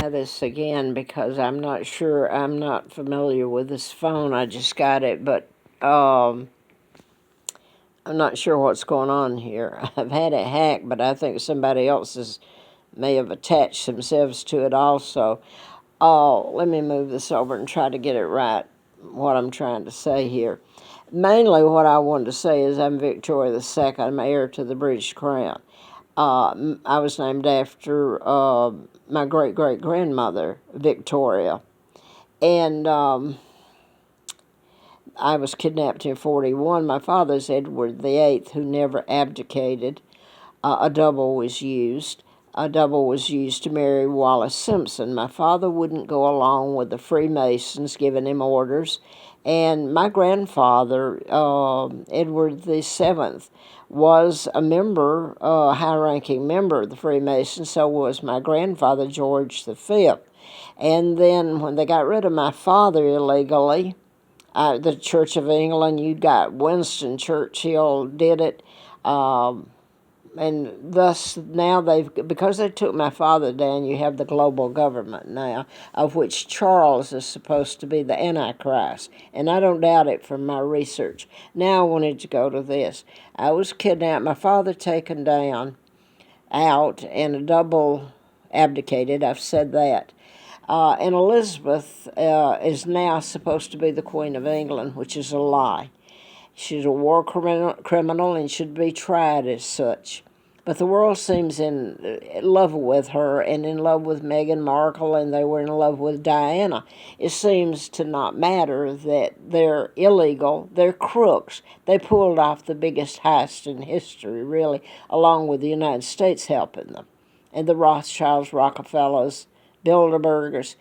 try this again because I'm not sure. I'm not familiar with this phone. I just got it, but I'm not sure what's going on here. I've had it hacked, but I think somebody else may have attached themselves to it also. Let me move this over and try to get it right, what I'm trying to say here. Mainly what I wanted to say is I'm Victoria II. I'm heir to the British Crown. I was named after my great-great-grandmother, Victoria. And I was kidnapped in 41. My father's Edward VIII, who never abdicated. A double was used. A double was used to marry Wallace Simpson. My father wouldn't go along with the Freemasons giving him orders. And my grandfather, Edward VII, was a member, a high-ranking member of the Freemasons, so was my grandfather, George V. And then when they got rid of my father illegally, the Church of England, you got Winston Churchill did it, and thus now because they took my father down, you have the global government now, of which Charles is supposed to be the Antichrist, and I don't doubt it from my research. Now I wanted to go to this. I was kidnapped, my father taken down, out, and a double abdicated, I've said that. And Elizabeth is now supposed to be the Queen of England, which is a lie. She's a war criminal and should be tried as such. But the world seems in love with her and in love with Meghan Markle, and they were in love with Diana. It seems to not matter that they're illegal, they're crooks. They pulled off the biggest heist in history, really, along with the United States helping them. And the Rothschilds, Rockefellers, Bilderbergers.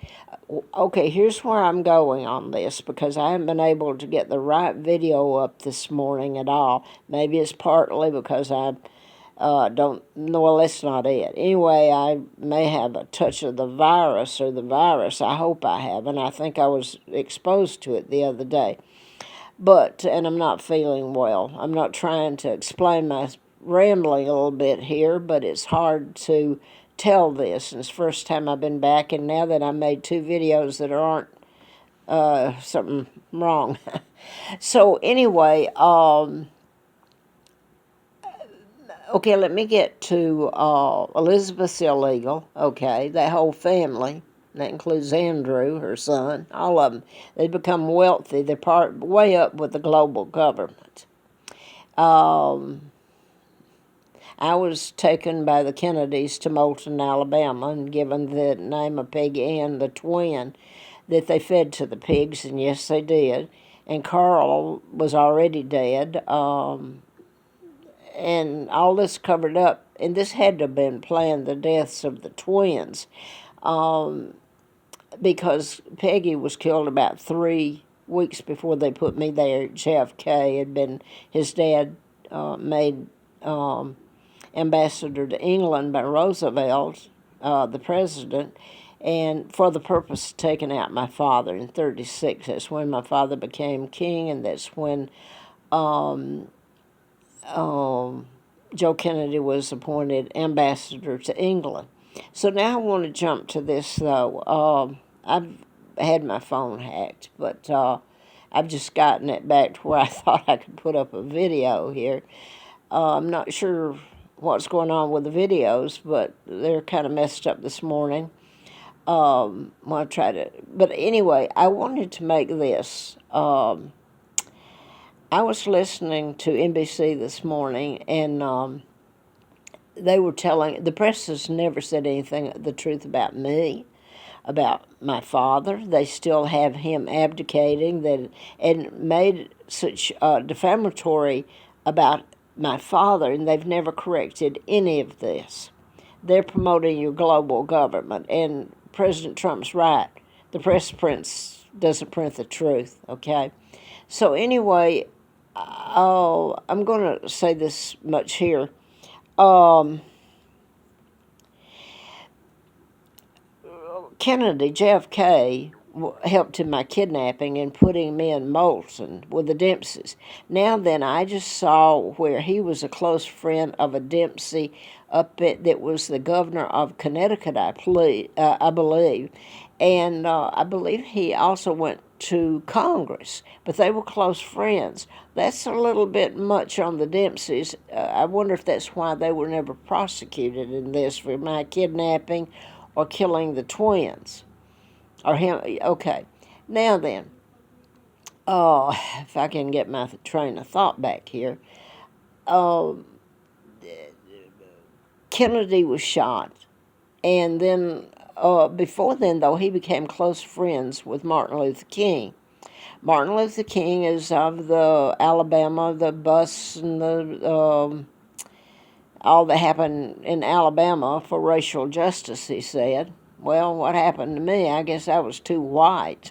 Okay, here's where I'm going on this, because I haven't been able to get the right video up this morning at all. Maybe it's partly because I don't know. Well, that's not it. Anyway, I may have a touch of the virus. I hope I haven't. I think I was exposed to it the other day. And I'm not feeling well. I'm not trying to explain my rambling a little bit here, but it's hard to tell this. And it's the first time I've been back, and now that I made 2 videos that aren't something wrong. So anyway, okay, let me get to Elizabeth's illegal. Okay, that whole family. That includes Andrew, her son, all of them. They become wealthy. They're way up with the global government. I was taken by the Kennedys to Moulton, Alabama, and given the name of Peggy Ann, the twin, that they fed to the pigs, and yes, they did. And Carl was already dead, and all this covered up. And this had to have been planned, the deaths of the twins, because Peggy was killed about 3 weeks before they put me there. JFK had been, his dad made ambassador to England by Roosevelt, the president, and for the purpose of taking out my father in 1936. That's when my father became king, and that's when Joe Kennedy was appointed ambassador to England. So now I want to jump to this, though. I've had my phone hacked, but I've just gotten it back to where I thought I could put up a video here. I'm not sure what's going on with the videos, but they're kind of messed up this morning. But anyway, I wanted to make this. I was listening to NBC this morning, and they were telling, the press has never said anything, the truth about me, about my father. They still have him abdicating, and made such defamatory about my father, and they've never corrected any of this. They're promoting your global government, and President Trump's right. The press doesn't print the truth, okay? So anyway, I'm going to say this much here. Kennedy, JFK, helped in my kidnapping and putting me in Moulton with the Dempseys. Now then, I just saw where he was a close friend of a Dempsey that was the governor of Connecticut, I believe. And I believe he also went to Congress, but they were close friends. That's a little bit much on the Dempseys. I wonder if that's why they were never prosecuted in this for my kidnapping or killing the twins. Or him. Okay. Now then, if I can get my train of thought back here, uh, Kennedy was shot, and then before then, though, he became close friends with Martin Luther King. Martin Luther King is of the Alabama, the bus and the all that happened in Alabama for racial justice, he said. Well, what happened to me? I guess I was too white,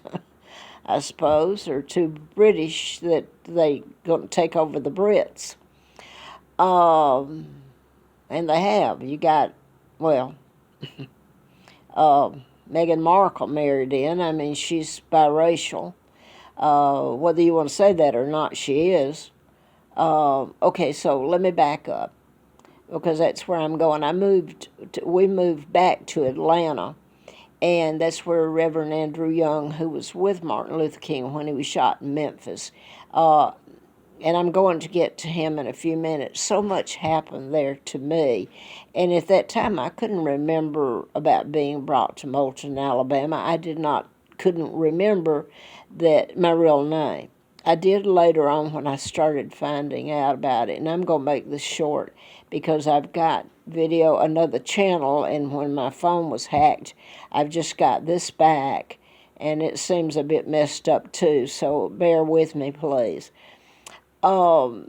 I suppose, or too British that they going to take over the Brits. And they have. You got, well, Meghan Markle married in. I mean, she's biracial. Whether you want to say that or not, she is. Okay, so let me back up because that's where I'm going. We moved back to Atlanta, and that's where Reverend Andrew Young, who was with Martin Luther King when he was shot in Memphis, and I'm going to get to him in a few minutes. So much happened there to me, and at that time I couldn't remember about being brought to Moulton, Alabama. Couldn't remember that my real name. I did later on when I started finding out about it, and I'm going to make this short because I've got video, another channel, and when my phone was hacked, I've just got this back, and it seems a bit messed up too, so bear with me, please. So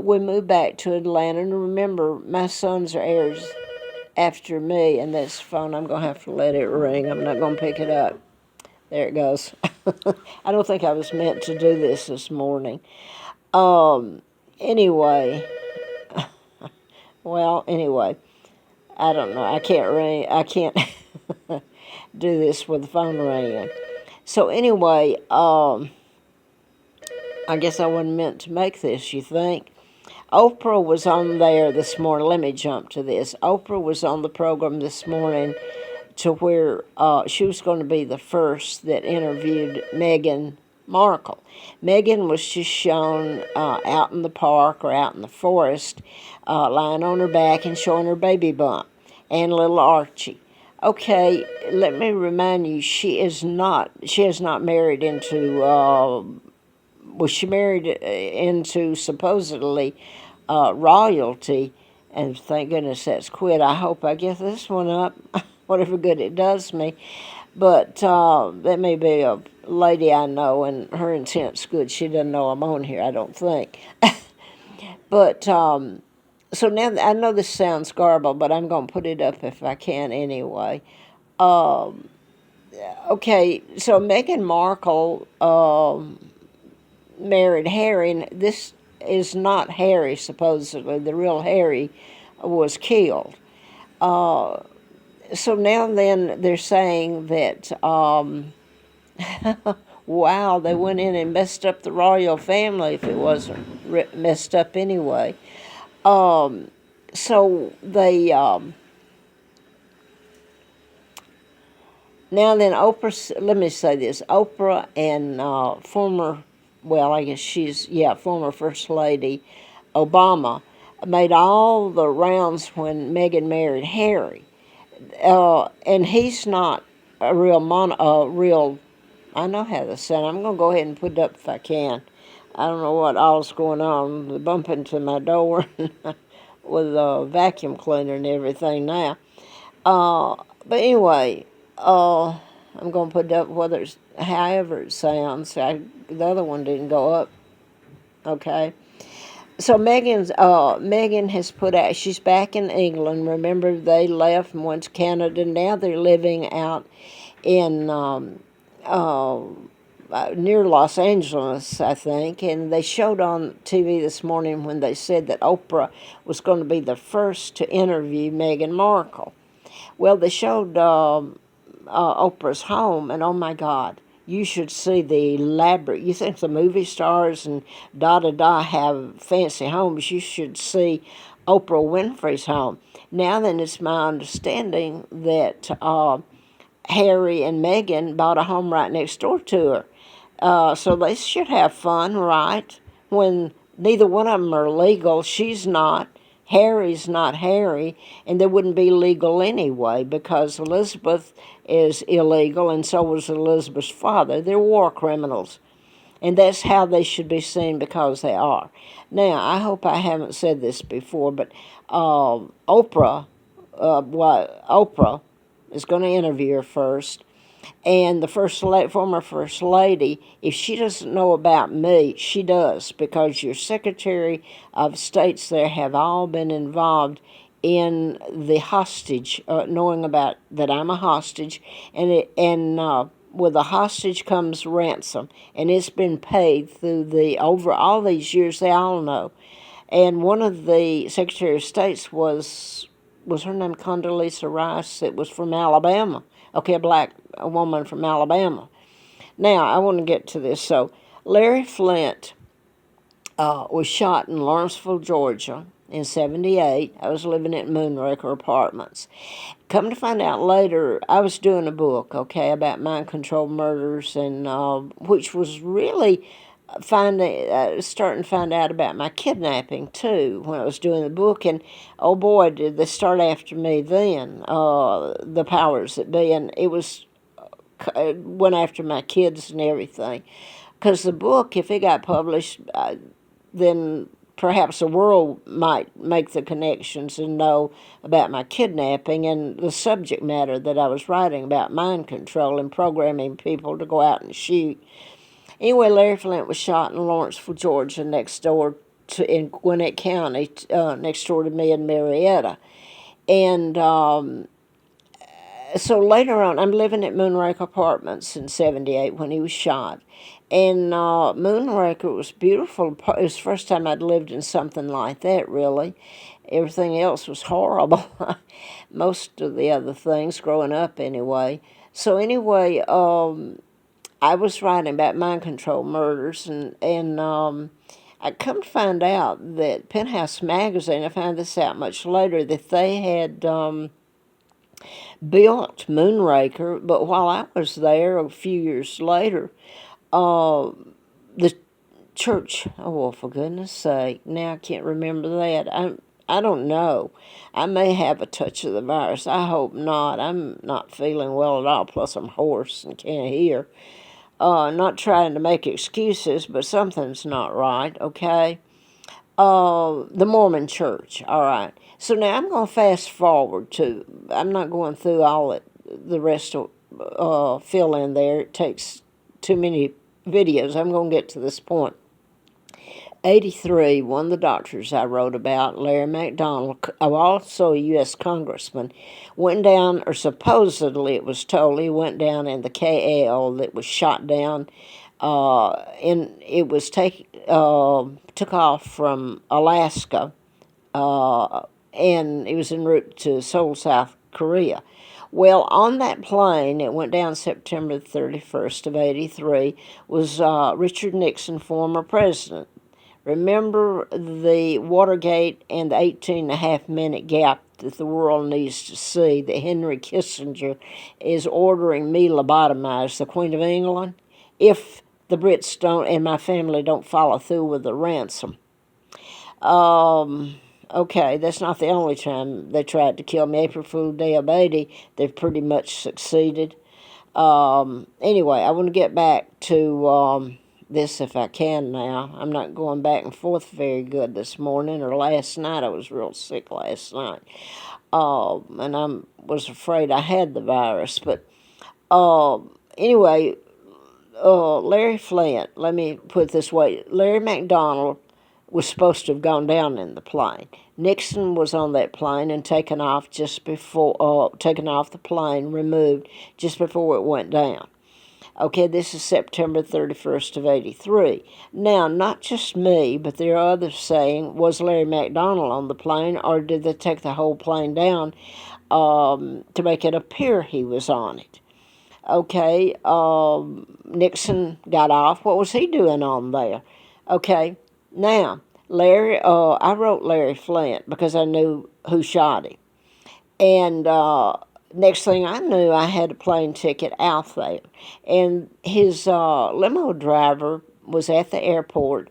we moved back to Atlanta, and remember, my sons are heirs after me, and this phone, I'm going to have to let it ring. I'm not going to pick it up. There it goes. I don't think I was meant to do this morning. Anyway, I don't know. I can't do this with the phone ringing. So anyway, I guess I wasn't meant to make this, you think? Oprah was on there this morning. Let me jump to this. Oprah was on the program this morning to where she was going to be the first that interviewed Meghan Markle. Meghan was just shown out in the park or out in the forest, lying on her back and showing her baby bump and little Archie. Okay, let me remind you, she has not married into, she married into supposedly royalty, and thank goodness that's quit. I hope I get this one up, whatever good it does me. But that may be a lady I know, and her intent's good. She doesn't know I'm on here, I don't think. But so now I know this sounds garbled, but I'm going to put it up if I can anyway. Okay, so Meghan Markle married Harry. This is not Harry, supposedly. The real Harry was killed. So now then they're saying that, wow, they went in and messed up the royal family if it wasn't messed up anyway. So they, now then Oprah, let me say this, Oprah and former First Lady Obama made all the rounds when Meghan married Harry. And he's not a real I know how to sound. I'm going to go ahead and put it up if I can. I don't know what all's going on. They bump into my door with a vacuum cleaner and everything now. But anyway, I'm going to put it up however it sounds. The other one didn't go up. Okay. So Meghan has put out, she's back in England. Remember, they left and went to Canada. Now they're living out in near Los Angeles, I think. And they showed on TV this morning when they said that Oprah was going to be the first to interview Meghan Markle. Well, they showed Oprah's home, and oh my God, you should see the elaborate. You think the movie stars and da have fancy homes? You should see Oprah Winfrey's home. Now then, it's my understanding that Harry and Meghan bought a home right next door to her. So they should have fun, right? When neither one of them are legal. She's not. Harry's not Harry, and they wouldn't be legal anyway because Elizabeth is illegal, and so was Elizabeth's father. They're war criminals, and that's how they should be seen because they are. Now, I hope I haven't said this before, but Oprah is going to interview her first, and the former first lady, if she doesn't know about me, she does, because your Secretary of States there have all been involved in the hostage, knowing about that I'm a hostage, and with a hostage comes ransom, and it's been paid through over all these years. They all know, and one of the Secretary of States was her name Condoleezza Rice? It was from Alabama. Okay, a woman from Alabama. Now, I want to get to this. So, Larry Flynt was shot in Lawrenceville, Georgia in 1978. I was living at Moonraker Apartments. Come to find out later, I was doing a book, okay, about mind control murders, and which was really starting to find out about my kidnapping too when I was doing the book, and oh boy, did they start after me then, the powers that be, and it went after my kids and everything, because the book, if it got published, then perhaps the world might make the connections and know about my kidnapping and the subject matter that I was writing about, mind control and programming people to go out and shoot. Anyway, Larry Flynt was shot in Lawrenceville, Georgia, in Gwinnett County, next door to me in Marietta. And so later on, I'm living at Moonraker Apartments in 1978 when he was shot. And Moonraker was beautiful. It was the first time I'd lived in something like that, really. Everything else was horrible. Most of the other things, growing up anyway. So anyway, I was writing about mind control murders, and I come to find out that Penthouse Magazine, I found this out much later, that they had built Moonraker, but while I was there a few years later, the church, oh, well, for goodness sake, now I can't remember that. I don't know. I may have a touch of the virus. I hope not. I'm not feeling well at all, plus I'm hoarse and can't hear. Not trying to make excuses, but something's not right, okay? The Mormon Church, all right. So now I'm going to fast forward I'm not going through all the rest of fill in there. It takes too many videos. I'm going to get to this point. 1983, one of the doctors I wrote about, Larry McDonald, also a U.S. congressman, went down, or supposedly it was told, he went down in the KL that was shot down, and it was took off from Alaska, and it was en route to Seoul, South Korea. Well, on that plane, it went down September 31st of 1983, was Richard Nixon, former president. Remember the Watergate and the 18.5-minute gap that the world needs to see, that Henry Kissinger is ordering me lobotomized, the Queen of England, if the Brits don't, and my family don't follow through with the ransom. Okay, that's not the only time they tried to kill me. April Fool's Day of 1980, they've pretty much succeeded. Anyway, I want to get back to this if I can now. I'm not going back and forth very good this morning or last night. I was real sick last night. And I was afraid I had the virus. But anyway, Larry Flynt, let me put it this way. Larry McDonald was supposed to have gone down in the plane. Nixon was on that plane and taken off the plane, removed just before it went down. Okay, this is September 31st of 1983. Now, not just me, but there are others saying, was Larry McDonald on the plane, or did they take the whole plane down to make it appear he was on it? Okay, Nixon got off. What was he doing on there? Okay, now Larry, I wrote Larry Flynt because I knew who shot him, and next thing I knew, I had a plane ticket out there, and his limo driver was at the airport,